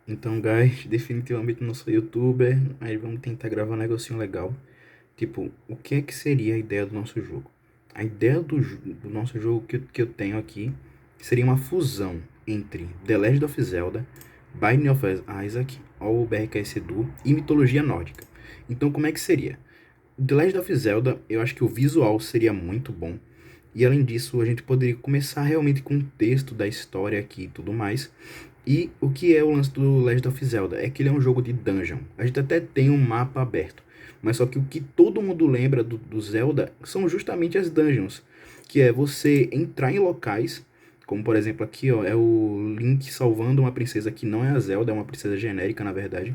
Então, guys, definitivamente não sou youtuber, mas vamos tentar gravar um negocinho legal. Tipo, o que é que seria a ideia do nosso jogo? A ideia do nosso jogo que eu tenho aqui seria uma fusão entre The Legend of Zelda, Binding of Isaac, ou BRKS Edu, e mitologia nórdica. Então, como é que seria? The Legend of Zelda, eu acho que o visual seria muito bom. E além disso, a gente poderia começar realmente com o texto da história aqui e tudo mais. E o que é o lance do Legend of Zelda? É que ele é um jogo de dungeon. A gente até tem um mapa aberto. Mas só que o que todo mundo lembra do Zelda são justamente as dungeons. Que é você entrar em locais, como por exemplo aqui, ó, é o Link salvando uma princesa que não é a Zelda, é uma princesa genérica, na verdade.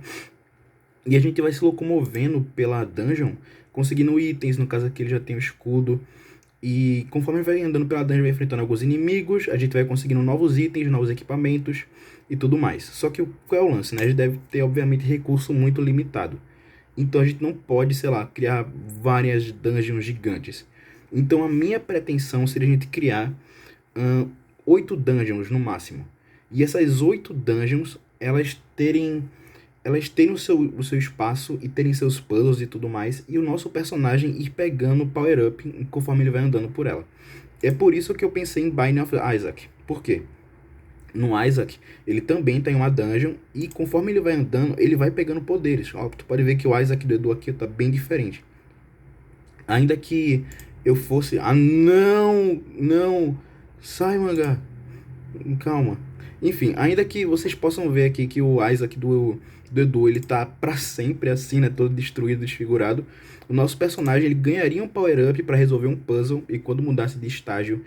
E a gente vai se locomovendo pela dungeon, conseguindo itens, no caso aqui ele já tem o escudo. E conforme vai andando pela dungeon, vai enfrentando alguns inimigos, a gente vai conseguindo novos itens, novos equipamentos e tudo mais. Só que qual é o lance, né? A gente deve ter, obviamente, recurso muito limitado. Então a gente não pode, sei lá, criar várias dungeons gigantes. Então a minha pretensão seria a gente criar 8 dungeons no máximo. E essas 8 dungeons, elas terem o seu espaço e terem seus puzzles e tudo mais, e o nosso personagem ir pegando power-up conforme ele vai andando por ela. É por isso que eu pensei em Binding of Isaac. Por quê? No Isaac, ele também tem uma dungeon, e conforme ele vai andando, ele vai pegando poderes. Ó, tu pode ver que o Isaac do Edu aqui tá bem diferente. Ainda que eu fosse... Ah, não! Não! Sai, mangá! Calma. Enfim, ainda que vocês possam ver aqui que o Isaac do Edu, ele tá pra sempre assim, né? Todo destruído, desfigurado. O nosso personagem, ele ganharia um power-up pra resolver um puzzle, e quando mudasse de estágio,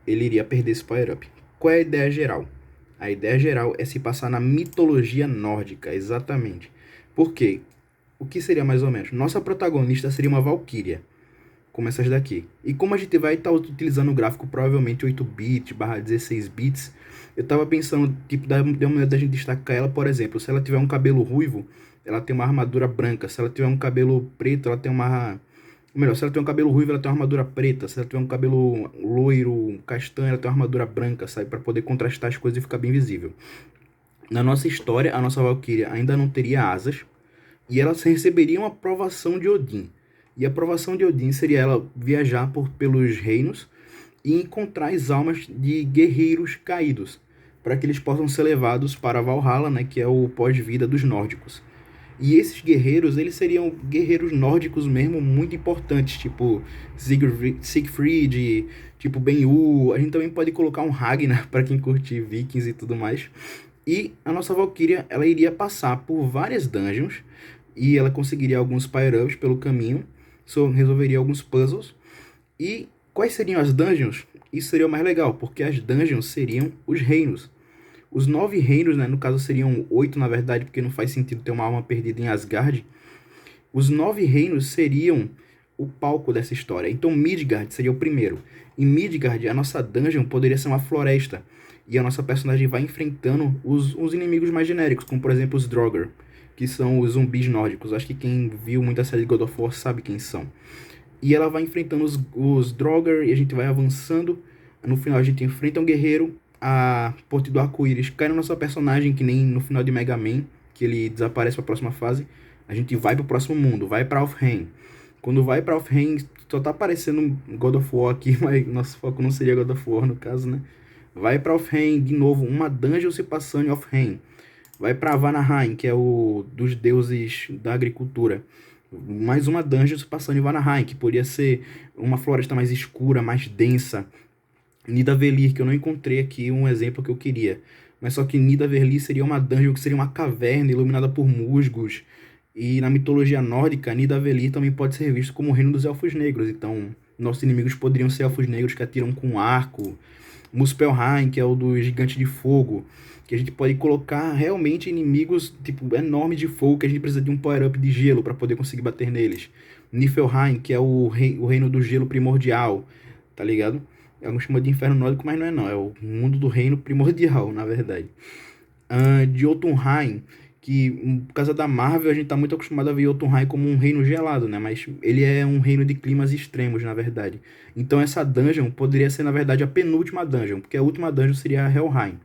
ele iria perder esse power-up. Qual é a ideia geral? A ideia geral é se passar na mitologia nórdica, exatamente. Por quê? O que seria mais ou menos? Nossa protagonista seria uma valquíria, como essas daqui. E como a gente vai estar utilizando o gráfico provavelmente 8 bits barra 16 bits, eu estava pensando, tipo, da maneira da gente destacar ela, por exemplo, se ela tiver um cabelo ruivo, ela tem uma armadura branca. Se ela tiver um cabelo preto, ela tem uma... Ou melhor, se ela tem um cabelo ruivo, ela tem uma armadura preta. Se ela tiver um cabelo loiro, castanho, ela tem uma armadura branca, sabe? Para poder contrastar as coisas e ficar bem visível. Na nossa história, a nossa Valkyria ainda não teria asas, e ela receberia uma aprovação de Odin. E a aprovação de Odin seria ela viajar pelos reinos e encontrar as almas de guerreiros caídos, para que eles possam ser levados para Valhalla, né, que é o pós-vida dos nórdicos. E esses guerreiros, eles seriam guerreiros nórdicos mesmo, muito importantes, tipo Siegfried, tipo Ben-Hur. A gente também pode colocar um Ragnar para quem curte vikings e tudo mais. E a nossa Valkyria, ela iria passar por várias dungeons, e ela conseguiria alguns power-ups pelo caminho, resolveria alguns puzzles. E quais seriam as dungeons? Isso seria o mais legal, porque as dungeons seriam os reinos. Os 9 reinos, né, no caso seriam 8 na verdade, porque não faz sentido ter uma alma perdida em Asgard. Os 9 reinos seriam o palco dessa história. Então Midgard seria o primeiro. Em Midgard, a nossa dungeon poderia ser uma floresta, e a nossa personagem vai enfrentando os inimigos mais genéricos, como por exemplo os Draugr, que são os zumbis nórdicos. Acho que quem viu muita série de God of War sabe quem são. E ela vai enfrentando os Draugr, e a gente vai avançando. No final a gente enfrenta um guerreiro, a ponte do arco-íris cai na nossa personagem, que nem no final de Mega Man, que ele desaparece para a próxima fase. A gente vai para o próximo mundo, vai para Alfheim. Quando vai para Alfheim, só tá aparecendo God of War aqui, mas nosso foco não seria God of War no caso, né? Vai para Alfheim, de novo, uma dungeon se passando em Alfheim. Vai para Vanaheim, que é o dos deuses da agricultura. Mais uma dungeon se passando em Vanaheim, que poderia ser uma floresta mais escura, mais densa. Nidavellir, que eu não encontrei aqui um exemplo que eu queria. Mas só que Nidavellir seria uma dungeon que seria uma caverna iluminada por musgos. E na mitologia nórdica, Nidavellir também pode ser visto como o reino dos elfos negros. Então, nossos inimigos poderiam ser elfos negros que atiram com arco. Muspelheim, que é o do gigante de fogo, que a gente pode colocar realmente inimigos tipo enormes de fogo, que a gente precisa de um power-up de gelo para poder conseguir bater neles. Niflheim, que é o reino do gelo primordial, tá ligado? Alguns chamam de inferno nórdico, mas não é não, é o mundo do reino primordial, na verdade. De Jotunheim, que por causa da Marvel a gente tá muito acostumado a ver Jotunheim como um reino gelado, né? Mas ele é um reino de climas extremos, na verdade. Então essa dungeon poderia ser, na verdade, a penúltima dungeon, porque a última dungeon seria a Helheim.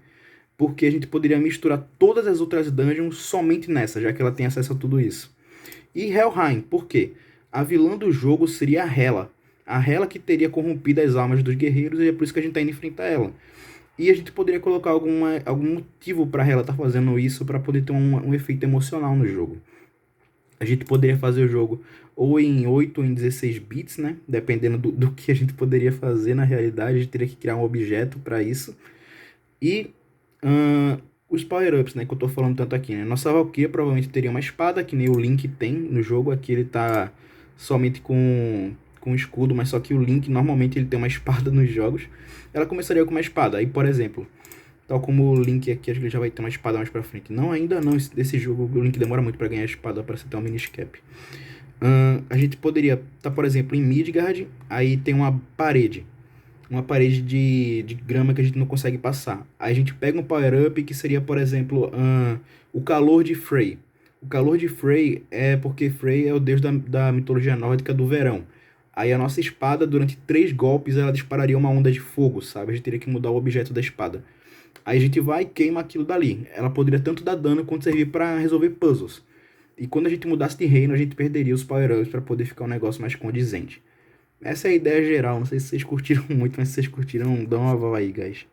porque a gente poderia misturar todas as outras dungeons somente nessa, já que ela tem acesso a tudo isso. E Helheim, por quê? A vilã do jogo seria a Hela. A Hela que teria corrompido as almas dos guerreiros, e é por isso que a gente tá indo enfrentar ela. E a gente poderia colocar algum motivo para ela estar fazendo isso, para poder ter um efeito emocional no jogo. A gente poderia fazer o jogo ou em 8 ou em 16 bits, né? Dependendo do que a gente poderia fazer na realidade, a gente teria que criar um objeto para isso. E os power-ups, né, que eu tô falando tanto aqui, né? Nossa Valkyria provavelmente teria uma espada, que nem o Link tem no jogo. Aqui ele tá somente com escudo, mas só que o Link normalmente ele tem uma espada nos jogos. Ela começaria com uma espada. Aí, por exemplo, tal como o Link aqui, acho que ele já vai ter uma espada mais pra frente. Não, ainda não. Desse jogo o Link demora muito pra ganhar a espada, para você ter um miniscap. A gente poderia estar, por exemplo, em Midgard, aí tem uma parede de grama que a gente não consegue passar. Aí a gente pega um power-up que seria, por exemplo, o calor de Frey. O calor de Frey é porque Frey é o deus da mitologia nórdica do verão. Aí a nossa espada, durante 3 golpes, ela dispararia uma onda de fogo, sabe? A gente teria que mudar o objeto da espada. Aí a gente vai e queima aquilo dali. Ela poderia tanto dar dano quanto servir para resolver puzzles. E quando a gente mudasse de reino, a gente perderia os power-ups para poder ficar um negócio mais condizente. Essa é a ideia geral. Não sei se vocês curtiram muito, mas se vocês curtiram, dá uma aval aí, guys.